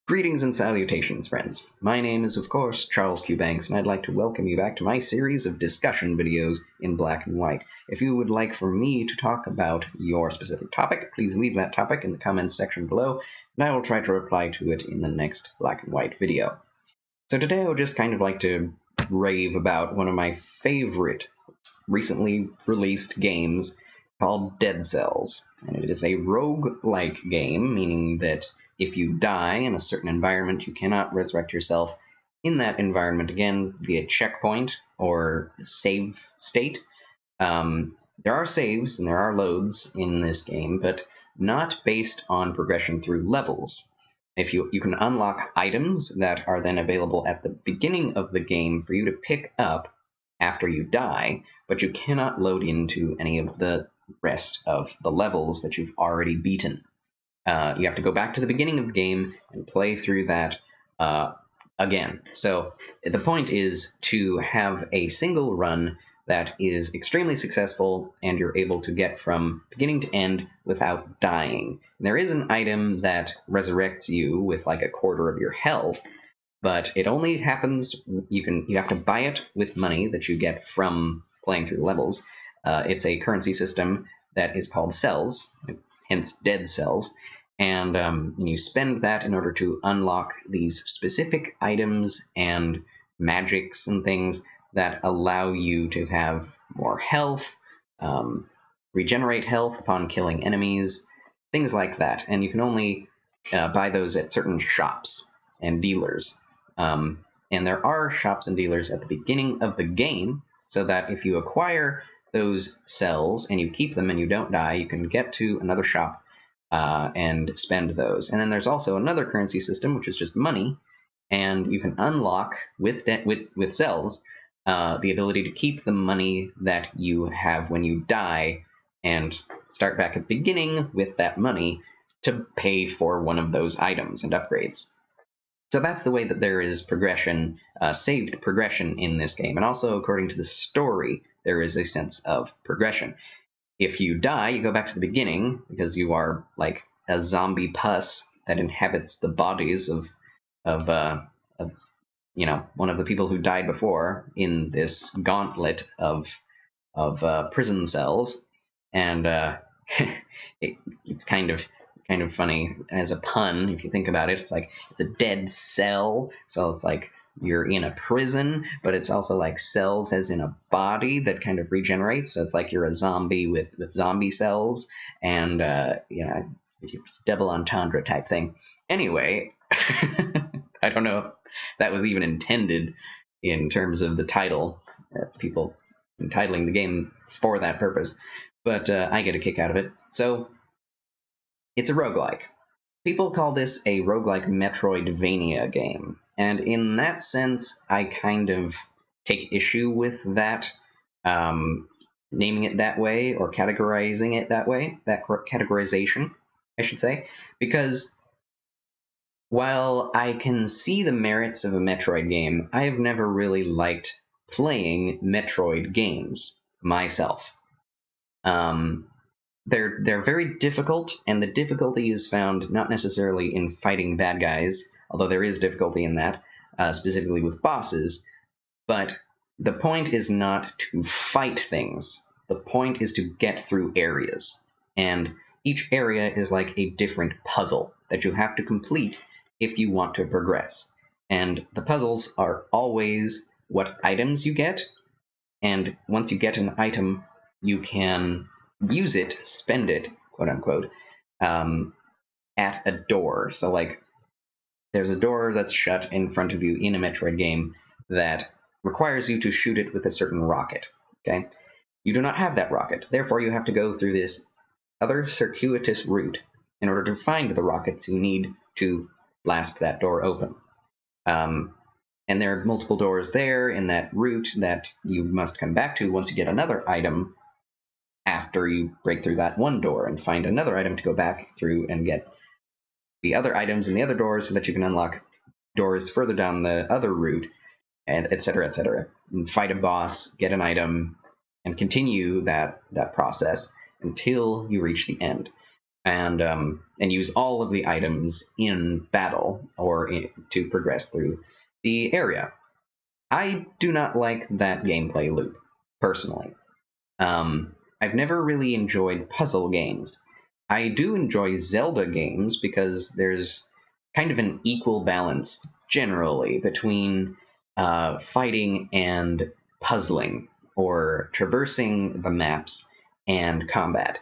Greetings and salutations, friends. My name is, of course, Charles Q. Banks, and I'd like to welcome you back to my series of discussion videos in black and white. If you would like for me to talk about your specific topic, please leave that topic in the comments section below, and I will try to reply to it in the next black and white video. So today I would just kind of like to rave about one of my favorite recently released games called Dead Cells. And it is a rogue-like game, meaning that if you die in a certain environment, you cannot resurrect yourself in that environment again via checkpoint or save state. There are saves and there are loads in this game, but not based on progression through levels. If you can unlock items that are then available at the beginning of the game for you to pick up after you die, but you cannot load into any of the rest of the levels that you've already beaten. You have to go back to the beginning of the game and play through that again. So the point is to have a single run that is extremely successful and you're able to get from beginning to end without dying. There is an item that resurrects you with like a quarter of your health, but it only happens, you have to buy it with money that you get from playing through levels. It's a currency system that is called cells, hence Dead Cells. And you spend that in order to unlock these specific items and magics and things that allow you to have more health, regenerate health upon killing enemies, things like that. And you can only buy those at certain shops and dealers. And there are shops and dealers at the beginning of the game, so that if you acquire those cells and you keep them and you don't die, you can get to another shop and spend those. And then there's also another currency system, which is just money, and you can unlock with cells the ability to keep the money that you have when you die and start back at the beginning with that money to pay for one of those items and upgrades. So that's the way that there is progression, saved progression in this game. And also, according to the story, there is a sense of progression. If you die, you go back to the beginning, because you are like a zombie pus that inhabits the bodies of one of the people who died before in this gauntlet of prison cells. And it's kind of funny as a pun if you think about it. It's like it's a dead cell, so it's like you're in a prison, but it's also like cells as in a body that kind of regenerates. So it's like you're a zombie with zombie cells, and double entendre type thing. Anyway, I don't know if that was even intended in terms of the title, people entitling the game for that purpose, but I get a kick out of it. So it's a roguelike. People call this a roguelike Metroidvania game, and in that sense, I kind of take issue with that, naming it that way or categorizing it that way, that categorization, I should say, because while I can see the merits of a Metroid game, I have never really liked playing Metroid games myself. They're very difficult, and the difficulty is found not necessarily in fighting bad guys, although there is difficulty in that, specifically with bosses, but the point is not to fight things. The point is to get through areas, and each area is like a different puzzle that you have to complete if you want to progress. And the puzzles are always what items you get, and once you get an item, you can use it, spend it, quote unquote, at a door. So like there's a door that's shut in front of you in a Metroid game that requires you to shoot it with a certain rocket. Okay? You do not have that rocket. Therefore, you have to go through this other circuitous route in order to find the rockets you need to blast that door open. And there are multiple doors there in that route that you must come back to once you get another item after you break through that one door and find another item to go back through and get the other items in the other doors so that you can unlock doors further down the other route, and etc., and fight a boss, get an item, and continue that process until you reach the end. and use all of the items in battle or to progress through the area. I do not like that gameplay loop, personally. I've never really enjoyed puzzle games. I do enjoy Zelda games because there's kind of an equal balance generally between fighting and puzzling or traversing the maps and combat.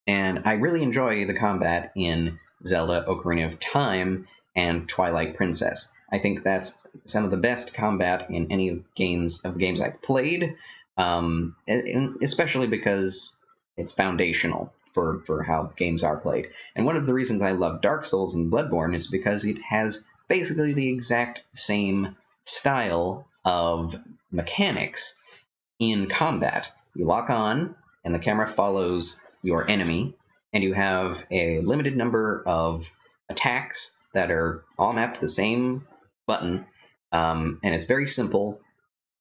And I really enjoy the combat in Zelda Ocarina of Time and Twilight Princess. I think that's some of the best combat in any of the games I've played, and especially because it's foundational for how games are played. And one of the reasons I love Dark Souls and Bloodborne is because it has basically the exact same style of mechanics in combat. You lock on, and the camera follows your enemy, and you have a limited number of attacks that are all mapped to the same button, and it's very simple,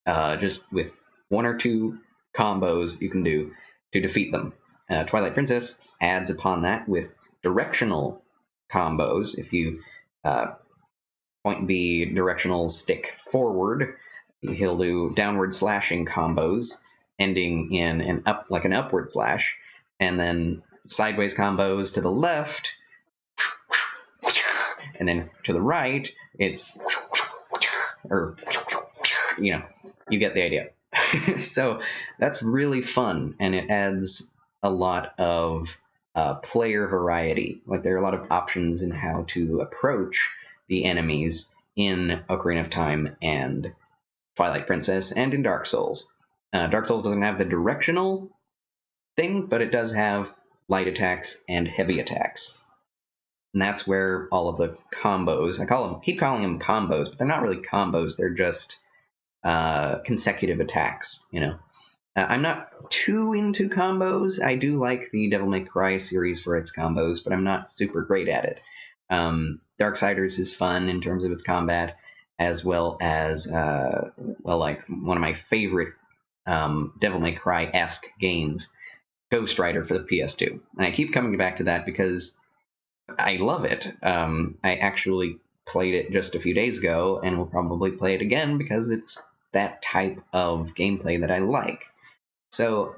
just with one or two combos you can do to defeat them. Twilight Princess adds upon that with directional combos. If you point the directional stick forward, he'll do downward slashing combos, ending in an upward slash, and then sideways combos to the left, and then to the right, it's, or, you get the idea. So that's really fun, and it adds a lot of player variety. Like, there are a lot of options in how to approach the enemies in Ocarina of Time and Twilight Princess and in Dark Souls. Dark Souls doesn't have the directional thing, but it does have light attacks and heavy attacks. And that's where all of the combos, keep calling them combos, but they're not really combos, they're just consecutive attacks, I'm not too into combos. I do like the Devil May Cry series for its combos, but I'm not super great at it. Darksiders is fun in terms of its combat, as well as, like one of my favorite Devil May Cry-esque games, Ghost Rider for the PS2. And I keep coming back to that because I love it. I actually played it just a few days ago, and will probably play it again because it's that type of gameplay that I like. So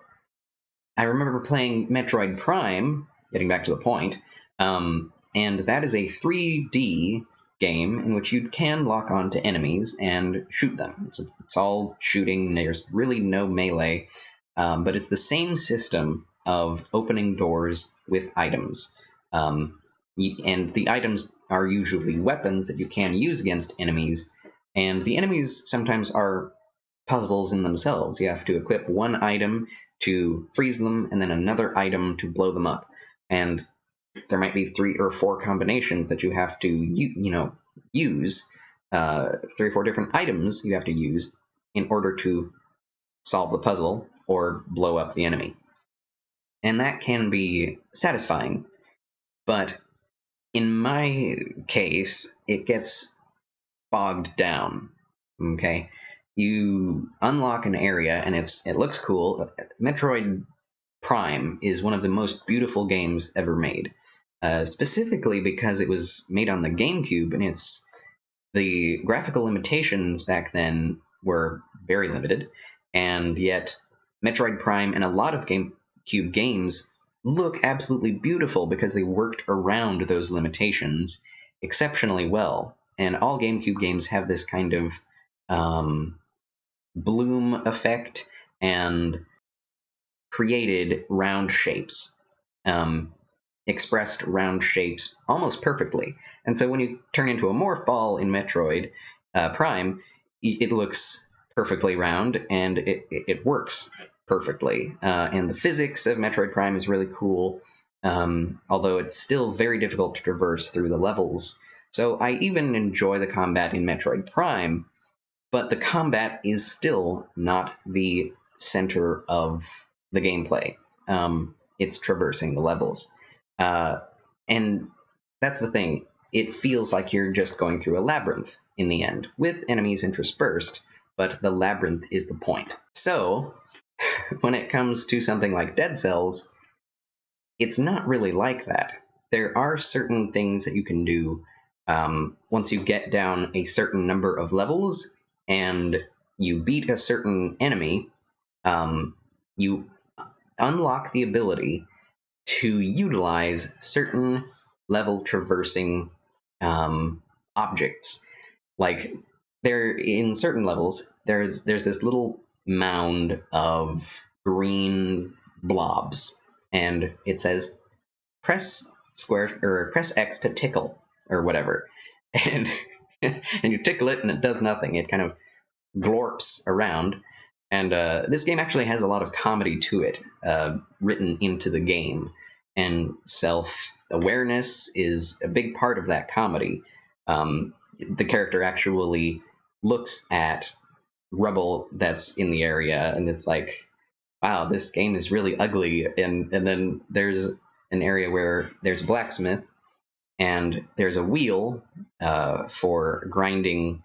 I remember playing Metroid Prime, getting back to the point, and that is a 3D game in which you can lock on to enemies and shoot them. It's all shooting, there's really no melee, but it's the same system of opening doors with items. And the items are usually weapons that you can use against enemies, and the enemies sometimes are puzzles in themselves. You have to equip one item to freeze them, and then another item to blow them up. And there might be 3 or 4 combinations that you have to, use. 3 or 4 different items you have to use in order to solve the puzzle or blow up the enemy. And that can be satisfying, but in my case, it gets bogged down. Okay? You unlock an area, and it looks cool. Metroid Prime is one of the most beautiful games ever made, specifically because it was made on the GameCube, and the graphical limitations back then were very limited, and yet Metroid Prime and a lot of GameCube games look absolutely beautiful because they worked around those limitations exceptionally well. And all GameCube games have this kind of bloom effect and created round shapes, expressed round shapes almost perfectly. And so when you turn into a morph ball in Metroid Prime, it looks perfectly round, and it works perfectly. And the physics of Metroid Prime is really cool, although it's still very difficult to traverse through the levels. So I even enjoy the combat in Metroid Prime, but the combat is still not the center of the gameplay. It's traversing the levels. And that's the thing. It feels like you're just going through a labyrinth in the end, with enemies interspersed, but the labyrinth is the point. So, when it comes to something like Dead Cells, it's not really like that. There are certain things that you can do once you get down a certain number of levels and you beat a certain enemy. You unlock the ability to utilize certain level traversing objects. Like there in certain levels, there's this little mound of green blobs, and it says press square or press X to tickle or whatever, and and you tickle it and it does nothing. It kind of glorps around. And this game actually has a lot of comedy to it, written into the game. And self-awareness is a big part of that comedy. The character actually looks at rubble that's in the area, and it's like, wow, this game is really ugly. And then there's an area where there's a blacksmith, and there's a wheel for grinding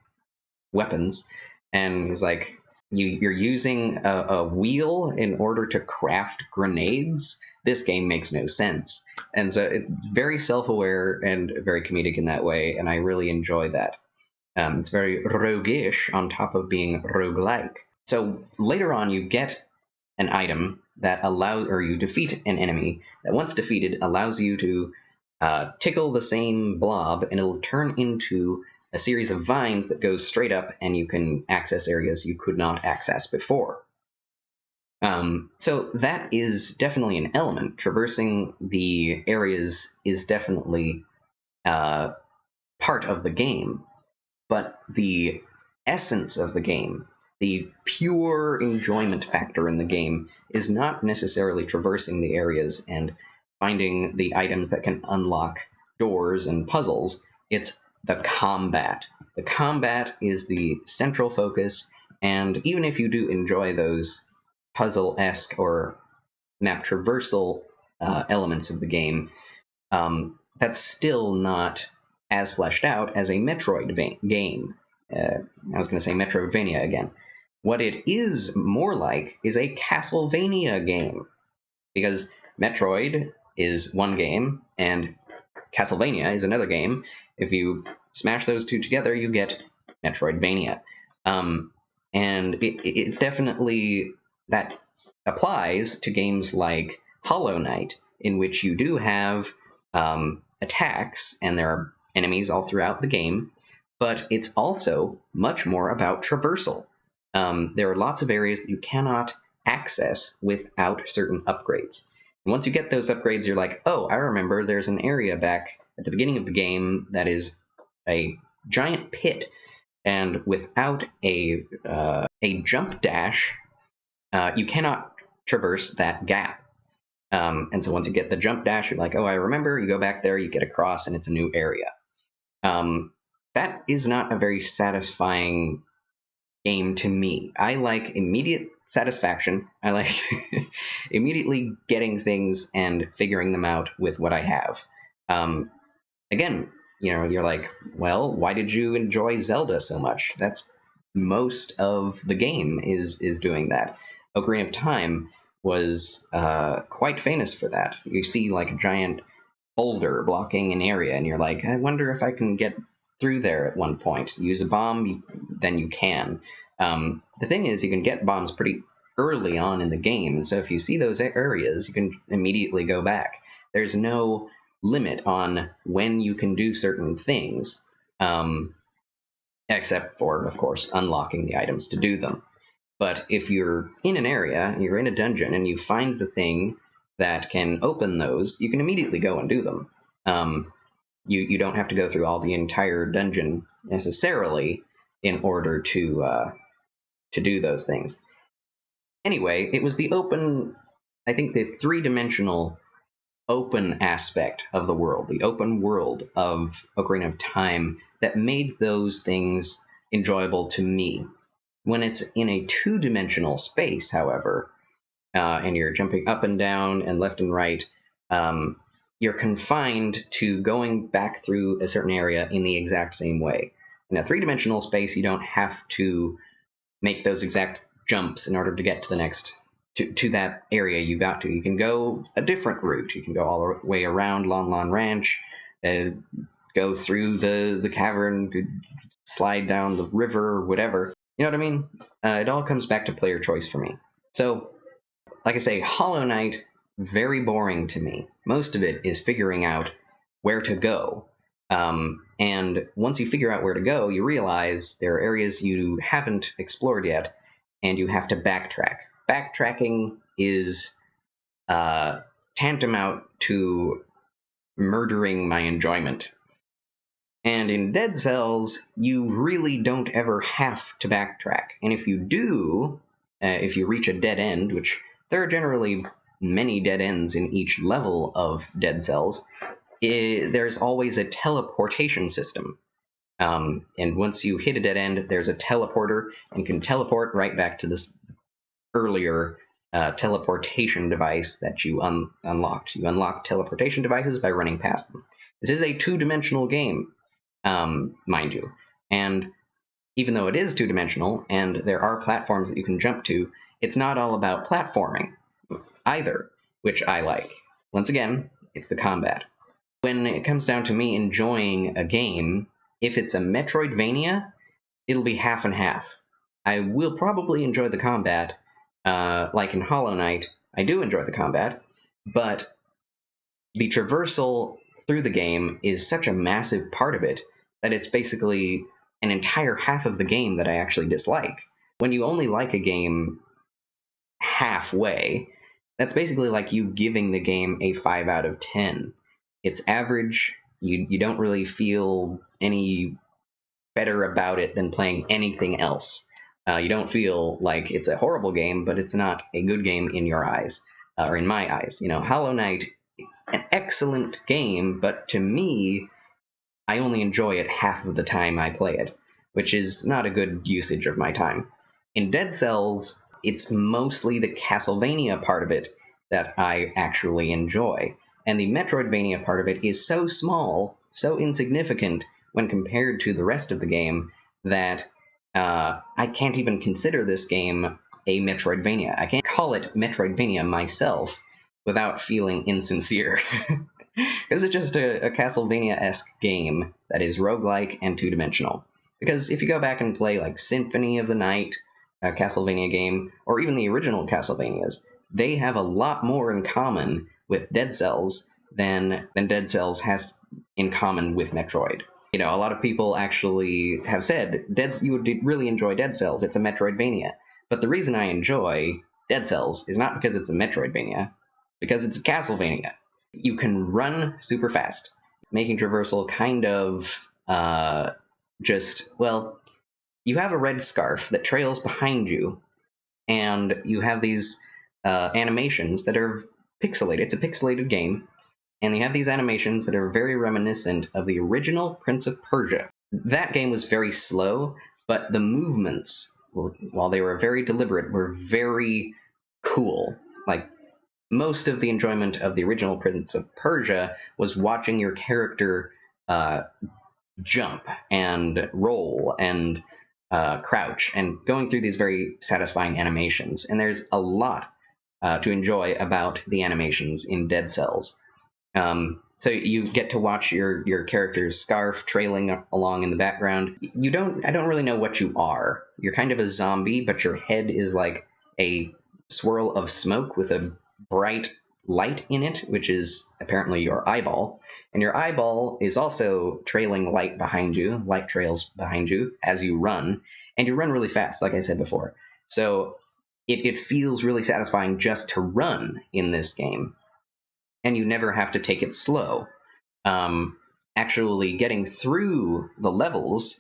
weapons. And he's like, you're using a wheel in order to craft grenades? This game makes no sense. And so it's very self-aware and very comedic in that way, and I really enjoy that. It's very roguish on top of being roguelike. So later on, you get an item that allows, or you defeat an enemy that once defeated allows you to tickle the same blob, and it'll turn into a series of vines that goes straight up, and you can access areas you could not access before. So that is definitely an element. Traversing the areas is definitely part of the game, but the essence of the game, the pure enjoyment factor in the game, is not necessarily traversing the areas and finding the items that can unlock doors and puzzles. It's the combat. The combat is the central focus, and even if you do enjoy those puzzle-esque or map traversal elements of the game, that's still not as fleshed out as a Metroid game. I was going to say Metroidvania again. What it is more like is a Castlevania game, because Metroid is one game, and Castlevania is another game. If you smash those two together, you get Metroidvania. And it definitely, that applies to games like Hollow Knight, in which you do have attacks, and there are enemies all throughout the game, but it's also much more about traversal. There are lots of areas that you cannot access without certain upgrades. And once you get those upgrades, you're like, oh, I remember there's an area back at the beginning of the game that is a giant pit, and without a jump dash, you cannot traverse that gap. And so once you get the jump dash, you're like, oh, I remember, you go back there, you get across, and it's a new area. That is not a very satisfying game to me. I like immediate satisfaction. I like immediately getting things and figuring them out with what I have. Again, you're like, well, why did you enjoy Zelda so much? That's most of the game is doing that. Ocarina of Time was quite famous for that. You see like a giant boulder blocking an area, and you're like, I wonder if I can get through there at one point. Use a bomb, then you can. The thing is, you can get bombs pretty early on in the game, and so if you see those areas, you can immediately go back. There's no limit on when you can do certain things, except for, of course, unlocking the items to do them. But if you're in an area, you're in a dungeon, and you find the thing that can open those, you can immediately go and do them. You don't have to go through all the entire dungeon necessarily in order to do those things. Anyway, it was the open, I think the three-dimensional open aspect of the world, the open world of Ocarina of Time, that made those things enjoyable to me. When it's in a two-dimensional space, however, and you're jumping up and down and left and right, you're confined to going back through a certain area in the exact same way. In a three-dimensional space, you don't have to make those exact jumps in order to get to the next to that area you got to. You can go a different route. You can go all the way around Lon Lon Ranch, go through the cavern, slide down the river, whatever. You know what I mean? It all comes back to player choice for me. So, like I say, Hollow Knight, very boring to me. Most of it is figuring out where to go. And once you figure out where to go, you realize there are areas you haven't explored yet, and you have to backtrack. Backtracking is tantamount to murdering my enjoyment. And in Dead Cells, you really don't ever have to backtrack. And if you do, if you reach a dead end, which there are generally many dead ends in each level of Dead Cells, there's always a teleportation system. And once you hit a dead end, there's a teleporter, and you can teleport right back to this earlier teleportation device that you unlocked. You unlock teleportation devices by running past them. This is a two-dimensional game, mind you. And even though it is two-dimensional, and there are platforms that you can jump to, it's not all about platforming either, which I like. Once again, it's the combat. When it comes down to me enjoying a game, if it's a Metroidvania, it'll be half and half. I will probably enjoy the combat, like in Hollow Knight. I do enjoy the combat, but the traversal through the game is such a massive part of it that it's basically an entire half of the game that I actually dislike. When you only like a game halfway, that's basically like you giving the game a 5 out of 10. It's average. You don't really feel any better about it than playing anything else. You don't feel like it's a horrible game, but it's not a good game in your eyes, or in my eyes. You know, Hollow Knight, an excellent game, but to me, I only enjoy it half of the time I play it, which is not a good usage of my time. In Dead Cells, it's mostly the Castlevania part of it that I actually enjoy. And the Metroidvania part of it is so small, so insignificant when compared to the rest of the game that I can't even consider this game a Metroidvania. I can't call it Metroidvania myself without feeling insincere. Because it's just a Castlevania-esque game that is roguelike and two-dimensional. Because if you go back and play like Symphony of the Night, a Castlevania game, or even the original Castlevanias, they have a lot more in common with Dead Cells than Dead Cells has in common with Metroid. You know, a lot of people actually have said you would really enjoy Dead Cells. It's a Metroidvania. But the reason I enjoy Dead Cells is not because it's a Metroidvania, because it's a Castlevania. You can run super fast, making traversal kind of you have a red scarf that trails behind you, and you have these animations that are pixelated. It's a pixelated game, and you have these animations that are very reminiscent of the original Prince of Persia. That game was very slow, but the movements, while they were very deliberate, were very cool. Like, most of the enjoyment of the original Prince of Persia was watching your character jump and roll and crouch and going through these very satisfying animations. And there's a lot to enjoy about the animations in Dead Cells. So you get to watch your character's scarf trailing along in the background. I don't really know what you are. You're kind of a zombie, but your head is like a swirl of smoke with a bright light in it, which is apparently your eyeball. And your eyeball is also trailing light trails behind you as you run. And you run really fast, like I said before. So it feels really satisfying just to run in this game. And you never have to take it slow. Actually getting through the levels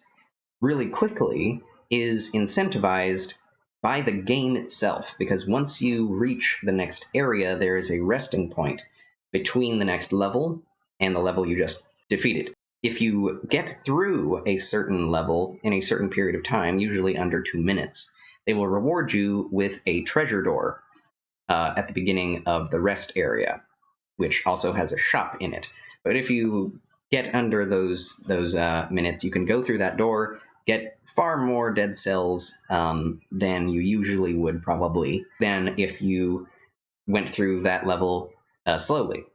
really quickly is incentivized by the game itself, because once you reach the next area, there is a resting point between the next level and the level you just defeated. If you get through a certain level in a certain period of time, usually under 2 minutes, they will reward you with a treasure door at the beginning of the rest area, which also has a shop in it. But if you get under those minutes, you can go through that door, get far more dead cells than you usually would, probably, than if you went through that level slowly.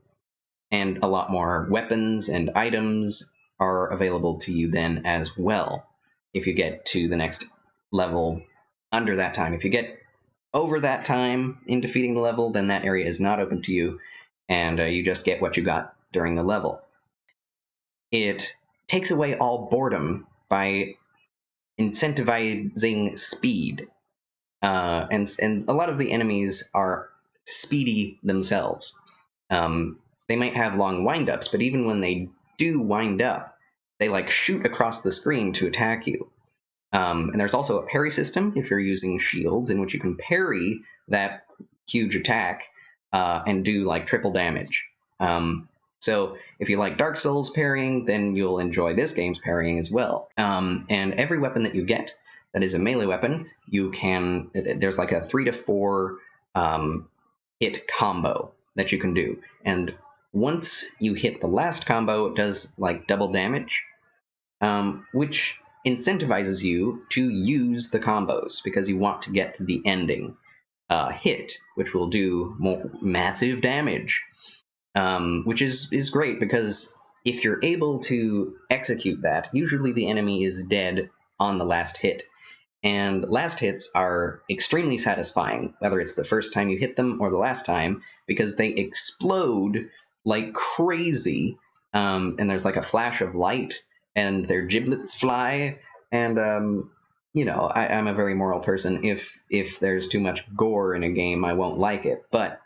And a lot more weapons and items are available to you then as well if you get to the next level under that time. If you get over that time in defeating the level, then that area is not open to you, and you just get what you got during the level. It takes away all boredom by incentivizing speed, and a lot of the enemies are speedy themselves. They might have long wind-ups, but even when they do wind up, they like shoot across the screen to attack you. And there's also a parry system if you're using shields, in which you can parry that huge attack and do like triple damage. So if you like Dark Souls parrying, then you'll enjoy this game's parrying as well. And every weapon that you get that is a melee weapon, there's like a 3 to 4 hit combo that you can do. And once you hit the last combo, it does like double damage, which incentivizes you to use the combos because you want to get to the ending hit, which will do more massive damage, which is great because if you're able to execute that, usually the enemy is dead on the last hit. And last hits are extremely satisfying, whether it's the first time you hit them or the last time, because they explode like crazy, and there's like a flash of light, and their giblets fly, and I'm a very moral person. If there's too much gore in a game, I won't like it. But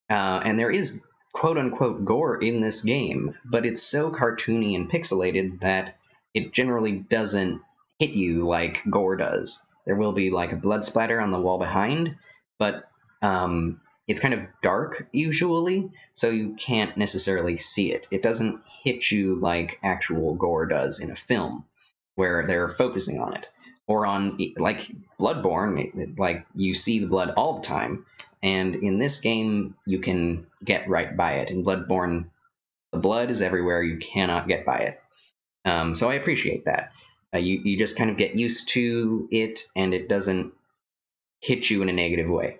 and there is quote-unquote gore in this game, but it's so cartoony and pixelated that it generally doesn't hit you like gore does. There will be like a blood splatter on the wall behind, but it's kind of dark usually, so you can't necessarily see it. It doesn't hit you like actual gore does in a film, where they're focusing on it. Or on, like, Bloodborne, like, you see the blood all the time, and in this game, you can get right by it. In Bloodborne, the blood is everywhere, you cannot get by it. So I appreciate that. You just kind of get used to it, and it doesn't hit you in a negative way.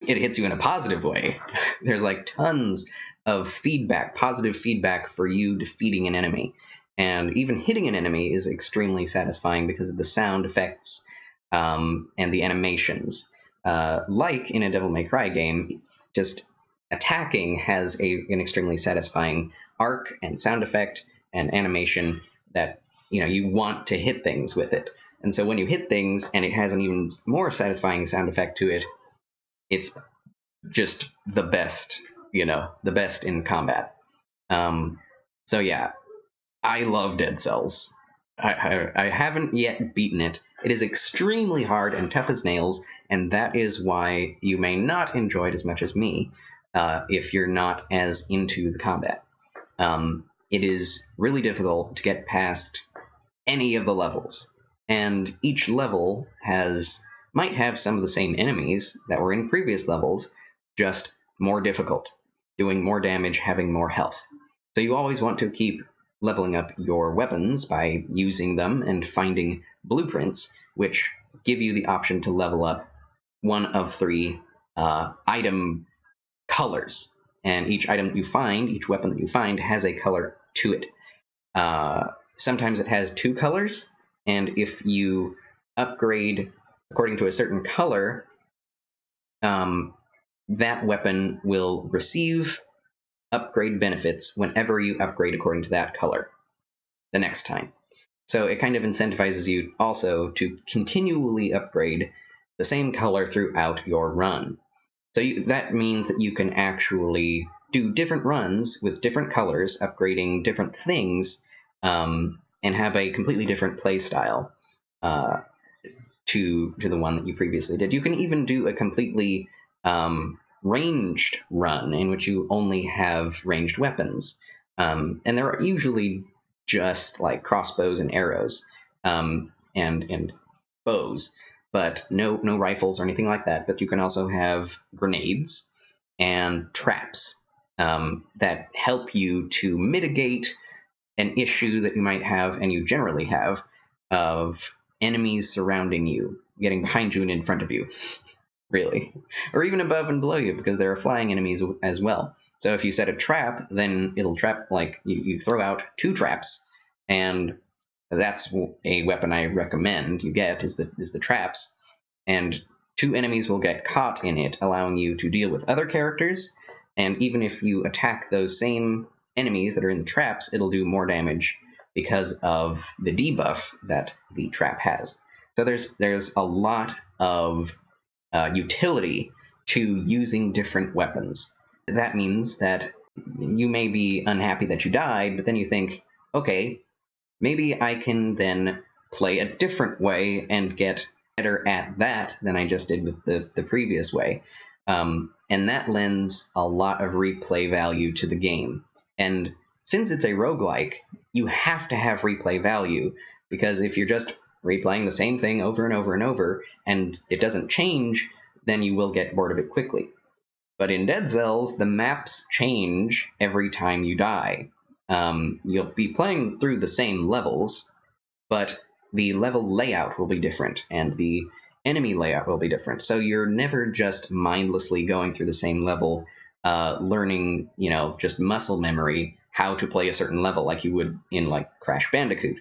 It hits you in a positive way. There's like tons of feedback, positive feedback for you defeating an enemy. And even hitting an enemy is extremely satisfying because of the sound effects and the animations. Like in a Devil May Cry game, just attacking has an extremely satisfying arc and sound effect and animation that you want to hit things with it. And so when you hit things and it has an even more satisfying sound effect to it, it's just the best, the best in combat. So yeah, I love Dead Cells. I haven't yet beaten it. It is extremely hard and tough as nails, and that is why you may not enjoy it as much as me if you're not as into the combat. It is really difficult to get past any of the levels, and each level might have some of the same enemies that were in previous levels, just more difficult, doing more damage, having more health. So you always want to keep leveling up your weapons by using them and finding blueprints, which give you the option to level up one of 3 item colors. And each item that you find, each weapon that you find, has a color to it. Sometimes it has 2 colors, and if you upgrade according to a certain color, that weapon will receive upgrade benefits whenever you upgrade according to that color the next time. So it kind of incentivizes you also to continually upgrade the same color throughout your run. So that means that you can actually do different runs with different colors, upgrading different things, and have a completely different play style to the one that you previously did. You can even do a completely ranged run in which you only have ranged weapons. And they're usually just like crossbows and arrows and bows, but no rifles or anything like that. But you can also have grenades and traps that help you to mitigate an issue that you might have, and you generally have, of enemies surrounding you, getting behind you and in front of you, really. Or even above and below you, because there are flying enemies as well. So if you set a trap, then it'll trap, like, you throw out 2 traps, and that's a weapon I recommend you get, is the traps, and 2 enemies will get caught in it, allowing you to deal with other characters, and even if you attack those same enemies that are in the traps, it'll do more damage because of the debuff that the trap has. So there's a lot of utility to using different weapons. That means that you may be unhappy that you died, but then you think, okay, maybe I can then play a different way and get better at that than I just did with the previous way. And that lends a lot of replay value to the game. And since it's a roguelike, you have to have replay value, because if you're just replaying the same thing over and over and over, and it doesn't change, then you will get bored of it quickly. But in Dead Cells, the maps change every time you die. You'll be playing through the same levels, but the level layout will be different, and the enemy layout will be different. So you're never just mindlessly going through the same level, learning, just muscle memory how to play a certain level like you would in, like, Crash Bandicoot.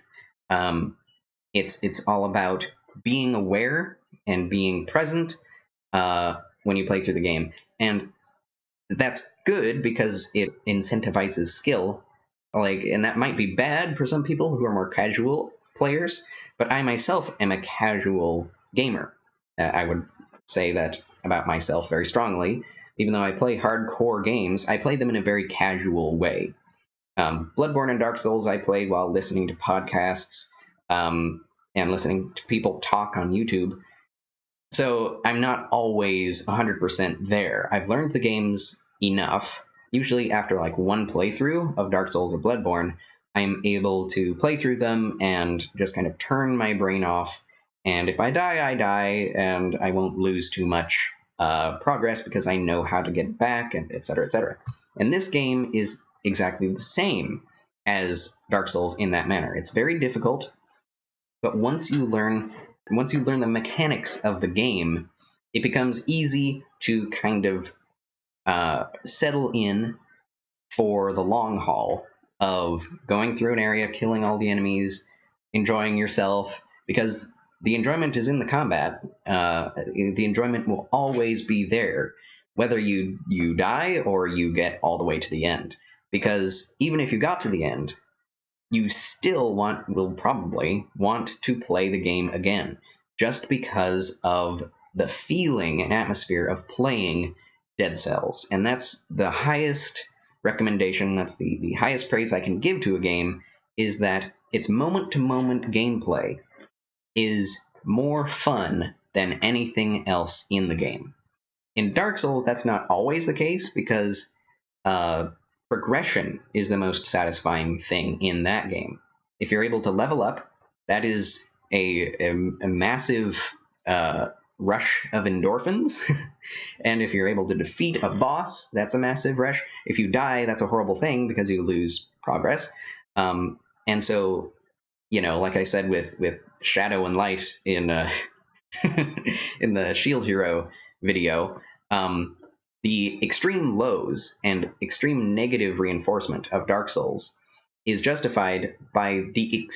It's all about being aware and being present when you play through the game. And that's good because it incentivizes skill. And that might be bad for some people who are more casual players, but I myself am a casual gamer. I would say that about myself very strongly. Even though I play hardcore games, I play them in a very casual way. Bloodborne and Dark Souls I play while listening to podcasts and listening to people talk on YouTube. So I'm not always 100% there. I've learned the games enough. Usually after like one playthrough of Dark Souls or Bloodborne, I'm able to play through them and just kind of turn my brain off. And if I die, I die, and I won't lose too much progress because I know how to get back, and et cetera, et cetera. And this game is exactly the same as Dark Souls in that manner. It's very difficult, but once you learn the mechanics of the game, it becomes easy to kind of settle in for the long haul of going through an area, killing all the enemies, enjoying yourself, because the enjoyment is in the combat. The enjoyment will always be there, whether you die or you get all the way to the end. Because even if you got to the end, you still will probably want to play the game again, just because of the feeling and atmosphere of playing Dead Cells. And that's the highest recommendation, that's the highest praise I can give to a game, is that its moment-to-moment gameplay is more fun than anything else in the game. In Dark Souls, that's not always the case, because progression is the most satisfying thing in that game. If you're able to level up, that is a massive rush of endorphins. And if you're able to defeat a boss, that's a massive rush. If you die, that's a horrible thing because you lose progress. And so, like I said with Shadow and Light in in the Shield Hero video, the extreme lows and extreme negative reinforcement of Dark Souls is justified by the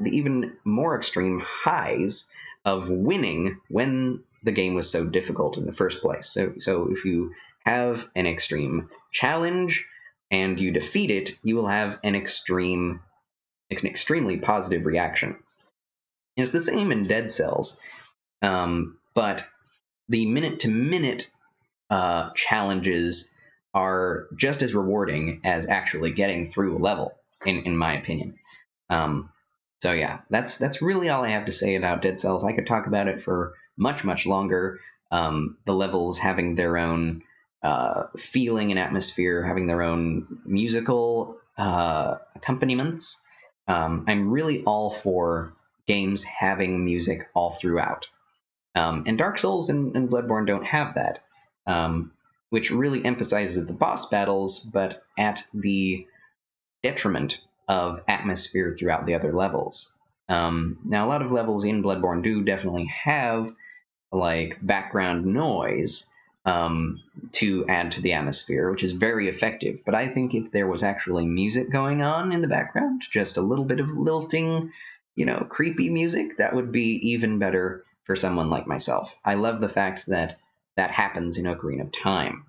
even more extreme highs of winning when the game was so difficult in the first place. So if you have an extreme challenge and you defeat it, you will have an extremely positive reaction. And it's the same in Dead Cells, but the minute-to-minute challenges are just as rewarding as actually getting through a level, in my opinion. So yeah, that's really all I have to say about Dead Cells. I could talk about it for much, much longer. The levels having their own feeling and atmosphere, having their own musical accompaniments. I'm really all for games having music all throughout. And Dark Souls and Bloodborne don't have that, which really emphasizes the boss battles, but at the detriment of atmosphere throughout the other levels. Now, a lot of levels in Bloodborne do definitely have like background noise to add to the atmosphere, which is very effective. But I think if there was actually music going on in the background, just a little bit of lilting, creepy music, that would be even better for someone like myself. I love the fact that that happens in Ocarina of Time.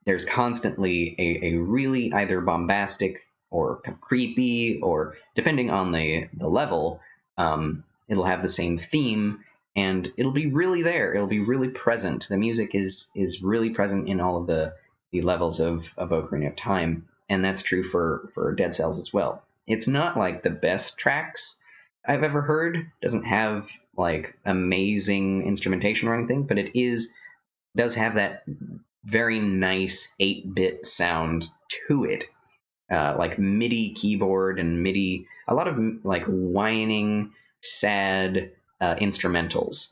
There's constantly a really either bombastic or creepy, or depending on the level, it'll have the same theme, and it'll be really there. It'll be really present. The music is really present in all of the levels of Ocarina of Time, and that's true for Dead Cells as well. It's not like the best tracks I've ever heard. Doesn't have like amazing instrumentation or anything, but does have that very nice 8-bit sound to it. Like MIDI keyboard and MIDI, a lot of like whining, sad instrumentals,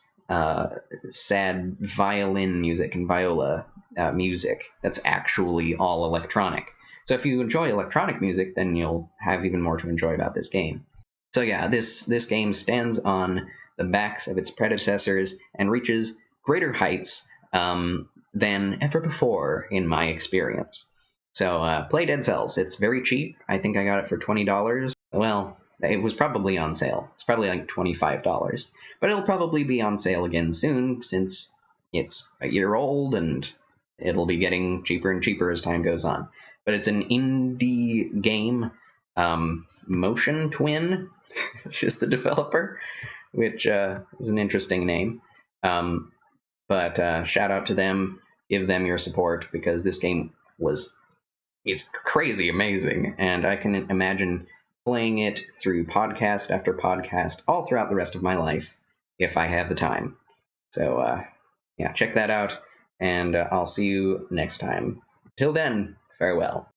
sad violin music and viola music that's actually all electronic. So if you enjoy electronic music, then you'll have even more to enjoy about this game. So yeah, this game stands on the backs of its predecessors and reaches greater heights than ever before, in my experience. So play Dead Cells. It's very cheap. I think I got it for $20. Well, it was probably on sale. It's probably like $25. But it'll probably be on sale again soon, since it's a year old, and it'll be getting cheaper and cheaper as time goes on. But it's an indie game. Motion Twin is the developer, which is an interesting name. But shout out to them. Give them your support, because this game is crazy amazing, and I can imagine playing it through podcast after podcast all throughout the rest of my life if I have the time. So yeah, check that out, and I'll see you next time. Till then, farewell.